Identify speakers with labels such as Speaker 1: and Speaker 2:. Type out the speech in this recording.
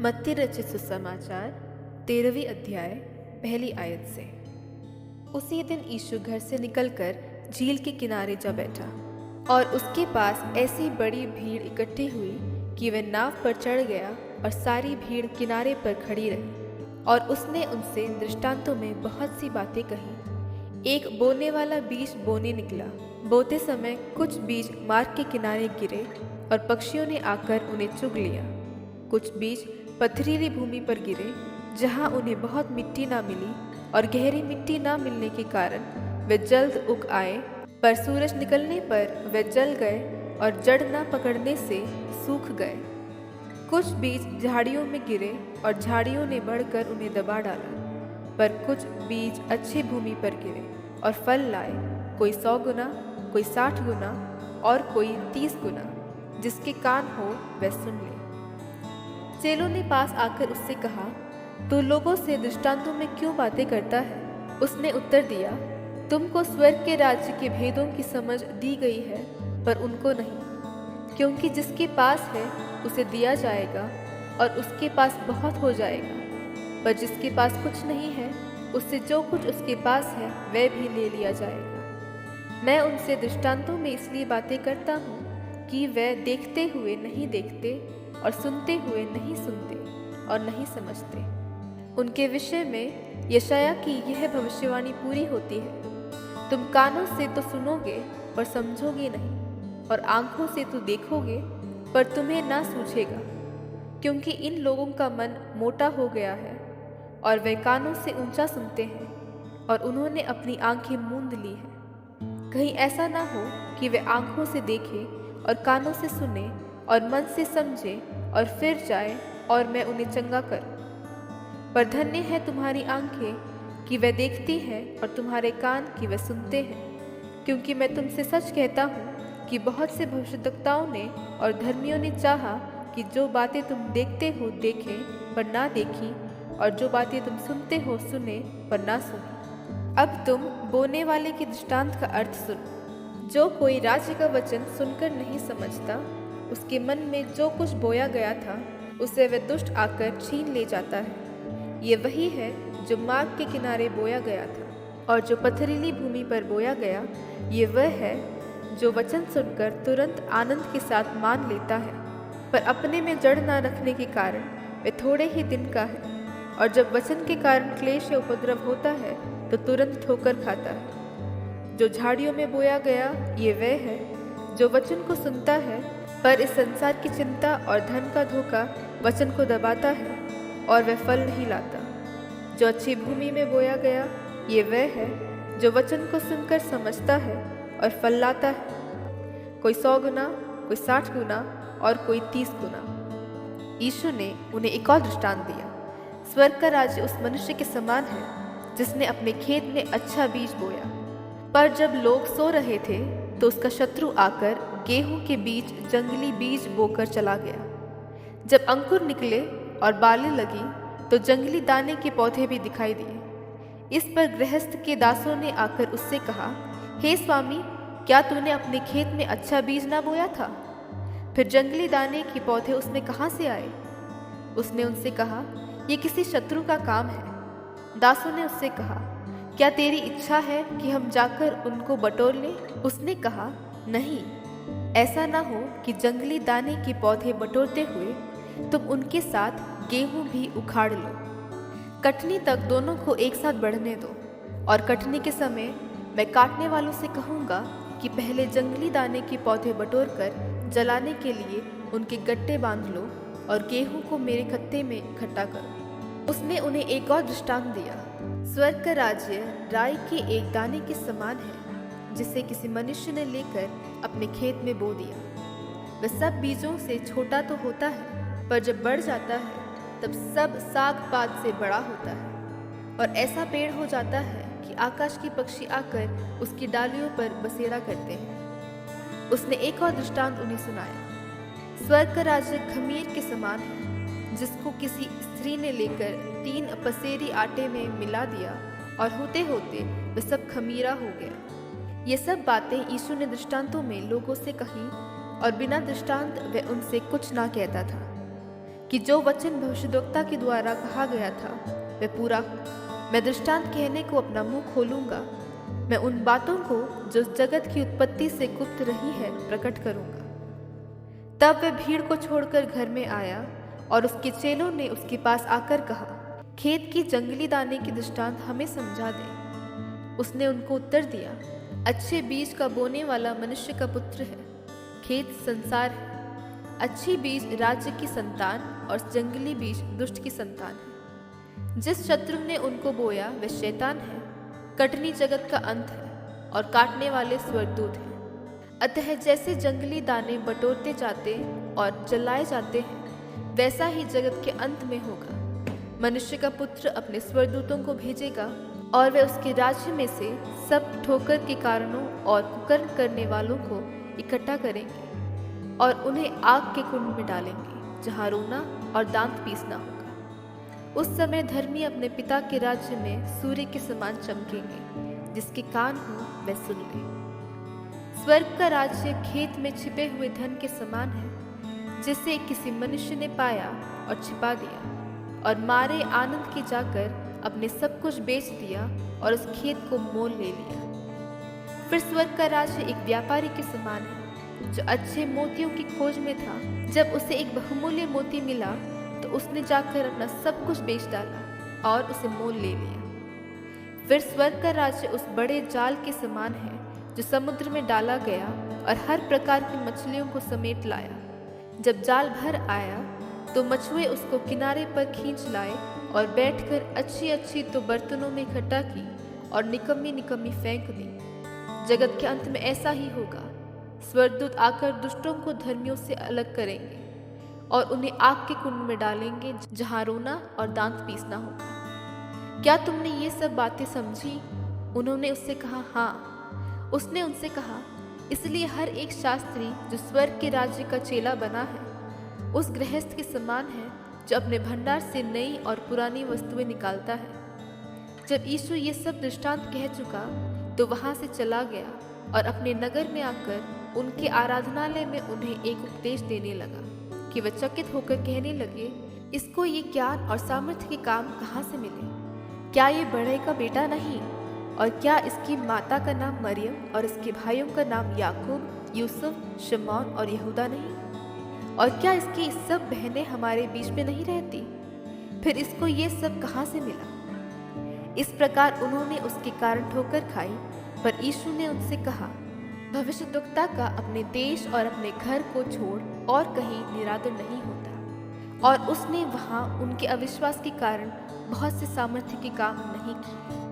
Speaker 1: मत्ती रचित सुसमाचार 13वीं अध्याय पहली आयत से। उसी दिन यीशु घर से निकलकर झील के किनारे जा बैठा और उसके पास ऐसी बड़ी भीड़ इकट्ठी हुई कि वह नाव पर चढ़ गया और सारी भीड़ किनारे पर खड़ी रही। और उसने उनसे दृष्टांतों में बहुत सी बातें कही। एक बोने वाला बीज बोने निकला। बोते समय कुछ बीज मार्ग के किनारे गिरे और पक्षियों ने आकर उन्हें चुग लिया। कुछ बीज पथरीली भूमि पर गिरे, जहाँ उन्हें बहुत मिट्टी ना मिली और गहरी मिट्टी ना मिलने के कारण वे जल्द उग आए, पर सूरज निकलने पर वे जल गए और जड़ न पकड़ने से सूख गए। कुछ बीज झाड़ियों में गिरे और झाड़ियों ने बढ़कर उन्हें दबा डाला। पर कुछ बीज अच्छी भूमि पर गिरे और फल लाए, कोई 100 गुना, कोई 60 गुना और कोई 30 गुना। जिसके कान हो वह सुन ले। चेलों ने पास आकर उससे कहा, तू लोगों से दृष्टांतों में क्यों बातें करता है? उसने उत्तर दिया, तुमको स्वर्ग के राज्य के भेदों की समझ दी गई है, पर उनको नहीं। क्योंकि जिसके पास है उसे दिया जाएगा और उसके पास बहुत हो जाएगा, पर जिसके पास कुछ नहीं है उससे जो कुछ उसके पास है वह भी ले लिया जाएगा। मैं उनसे दृष्टांतों में इसलिए बातें करता हूँ कि वह देखते हुए नहीं देखते और सुनते हुए नहीं सुनते और नहीं समझते। उनके विषय में यशायाह की यह भविष्यवाणी पूरी होती है, तुम कानों से तो सुनोगे पर समझोगे नहीं, और आंखों से तो देखोगे पर तुम्हें ना सूझेगा। क्योंकि इन लोगों का मन मोटा हो गया है और वे कानों से ऊंचा सुनते हैं और उन्होंने अपनी आंखें मूंद ली हैं। कहीं ऐसा ना हो कि वे आंखों से देखें और कानों से सुने और मन से समझे और फिर जाए और मैं उन्हें चंगा करूं। पर धन्य है तुम्हारी आंखें कि वे देखती हैं और तुम्हारे कान कि वे सुनते हैं। क्योंकि मैं तुमसे सच कहता हूँ कि बहुत से भविष्यद्वक्ताओं ने और धर्मियों ने चाहा कि जो बातें तुम देखते हो देखें पर ना देखी, और जो बातें तुम सुनते हो सुने पर ना सुनी। अब तुम बोने वाले के दृष्टांत का अर्थ सुनो। जो कोई राज्य का वचन सुनकर नहीं समझता, उसके मन में जो कुछ बोया गया था उसे वह दुष्ट आकर छीन ले जाता है। ये वही है जो मार्ग के किनारे बोया गया था। और जो पथरीली भूमि पर बोया गया, ये वह है जो वचन सुनकर तुरंत आनंद के साथ मान लेता है, पर अपने में जड़ न रखने के कारण वह थोड़े ही दिन का है। और जब वचन के कारण क्लेश या उपद्रव होता है तो तुरंत ठोकर खाता है। जो झाड़ियों में बोया गया, ये वह है जो वचन को सुनता है, पर इस संसार की चिंता और धन का धोखा वचन को दबाता है और वह फल नहीं लाता। जो अच्छी भूमि में बोया गया, ये वह है जो वचन को सुनकर समझता है और फल लाता है, कोई 100 गुना, कोई 60 गुना और कोई 30 गुना। यीशु ने उन्हें एक और दृष्टांत दिया। स्वर्ग का राज्य उस मनुष्य के समान है जिसने अपने खेत में अच्छा बीज बोया। पर जब लोग सो रहे थे तो उसका शत्रु आकर गेहूं के बीच जंगली बीज बोकर चला गया। जब अंकुर निकले और बालें लगी तो जंगली दाने के पौधे भी दिखाई दिए। इस पर गृहस्थ के दासों ने आकर उससे कहा, हे स्वामी, क्या तूने अपने खेत में अच्छा बीज ना बोया था? फिर जंगली दाने के पौधे उसमें कहाँ से आए? उसने उनसे कहा, ये किसी शत्रु का काम है। दासों ने उससे कहा, क्या तेरी इच्छा है कि हम जाकर उनको बटोर लें? उसने कहा, नहीं, ऐसा ना हो कि जंगली दाने के पौधे बटोरते हुए तुम उनके साथ गेहूं भी उखाड़ लो। कटनी तक दोनों को एक साथ बढ़ने दो, और कटनी के समय मैं काटने वालों से कहूँगा कि पहले जंगली दाने के पौधे बटोर कर जलाने के लिए उनके गट्टे बांध लो और गेहूं को मेरे खत्ते में इकट्ठा करो। उसने उन्हें एक और दृष्टांत दिया। स्वर्ग का राज्य राई के एक दाने के समान है, जिसे किसी मनुष्य ने लेकर अपने खेत में बो दिया। वह सब बीजों से छोटा तो होता है, पर जब बढ़ जाता है तब सब साग पात से बड़ा होता है और ऐसा पेड़ हो जाता है कि आकाश के पक्षी आकर उसकी डालियों पर बसेरा करते हैं। उसने एक और दृष्टांत उन्हें सुनाया। स्वर्ग का राज्य खमीर के समान है, जिसको किसी स्त्री ने लेकर 3 पसेरी आटे में मिला दिया, और होते होते वह सब खमीरा हो गया। ये सब बातें यीशु ने दृष्टांतों में लोगों से कही, और बिना दृष्टांत वह उनसे कुछ ना कहता था। कि जो वचन भविष्यद्वक्ता के द्वारा कहा गया था वह पूरा हो। मैं दृष्टांत कहने को अपना मुंह खोलूंगा, मैं उन बातों को जो इस जगत की उत्पत्ति से गुप्त रही है प्रकट करूंगा। तब वह भीड़ को छोड़कर घर में आया और उसके चेलों ने उसके पास आकर कहा, खेत की जंगली दाने की दृष्टांत हमें समझा दे। उसने उनको उत्तर दिया, अच्छे बीज का बोने वाला मनुष्य का पुत्र है, खेत संसार है। अच्छी बीज राज्य की संतान और जंगली बीज दुष्ट की संतान है। जिस शत्रु ने उनको बोया वह शैतान है। कटनी जगत का अंत है और काटने वाले स्वर्गदूत हैं। अतः जैसे जंगली दाने बटोरते जाते और जलाए जाते हैं, वैसा ही जगत के अंत में होगा। मनुष्य का पुत्र अपने स्वर्गदूतों को भेजेगा और वे उसके राज्य में से सब ठोकर के कारणों और कुकर्म करने वालों को इकट्ठा करेंगे और उन्हें आग के कुंड में डालेंगे, जहाँ रोना और दांत पीसना होगा। उस समय धर्मी अपने पिता के राज्य में सूर्य के समान चमकेंगे। जिसके कान हो वह सुन ले। स्वर्ग का राज्य खेत में छिपे हुए धन के समान है, जिसे किसी मनुष्य ने पाया और छिपा दिया और मारे आनंद के जाकर अपने सब कुछ बेच दिया और उस खेत को मोल ले लिया। फिर स्वर्ग का राज्य एक व्यापारी के समान है, जो अच्छे मोतियों की खोज में था। जब उसे एक बहुमूल्य मोती मिला तो उसने जाकर अपना सब कुछ बेच डाला और उसे मोल ले लिया। फिर स्वर्ग का राज्य उस बड़े जाल के समान है, जो समुद्र में डाला गया और हर प्रकार की मछलियों को समेट लाया। जब जाल भर आया तो मछुए उसको किनारे पर खींच लाए और बैठकर अच्छी अच्छी तो बर्तनों में इकट्ठा की और निकम्मी निकम्मी फेंक दी। जगत के अंत में ऐसा ही होगा। स्वर्गदूत आकर दुष्टों को धर्मियों से अलग करेंगे और उन्हें आग के कुंड में डालेंगे, जहाँ रोना और दांत पीसना होगा। क्या तुमने ये सब बातें समझी? उन्होंने उससे कहा, हाँ। उसने उनसे कहा, इसलिए हर एक शास्त्री जो स्वर्ग के राज्य का चेला बना है उस गृहस्थ के समान है, जो अपने भंडार से नई और पुरानी वस्तुएं निकालता है। जब यीशु ये सब दृष्टांत कह चुका तो वहां से चला गया और अपने नगर में आकर उनके आराधनालय में उन्हें एक उपदेश देने लगा कि वे चकित होकर कहने लगे, इसको ये ज्ञान और सामर्थ्य के काम कहाँ से मिले? क्या ये बड़े का बेटा नहीं? और क्या इसकी माता का नाम मरियम और इसके भाइयों का नाम याकूब, यूसुफ, शमौन और यहूदा नहीं? और क्या इसकी सब बहनें हमारे बीच में नहीं रहती? फिर इसको ये सब कहाँ से मिला? इस प्रकार उन्होंने उसके कारण ठोकर खाई। पर यीशु ने उनसे कहा, भविष्यद्वक्ता का अपने देश और अपने घर को छोड़ और कहीं निरादर नहीं होता। और उसने वहाँ उनके अविश्वास के कारण बहुत से सामर्थ्य के काम नहीं किए।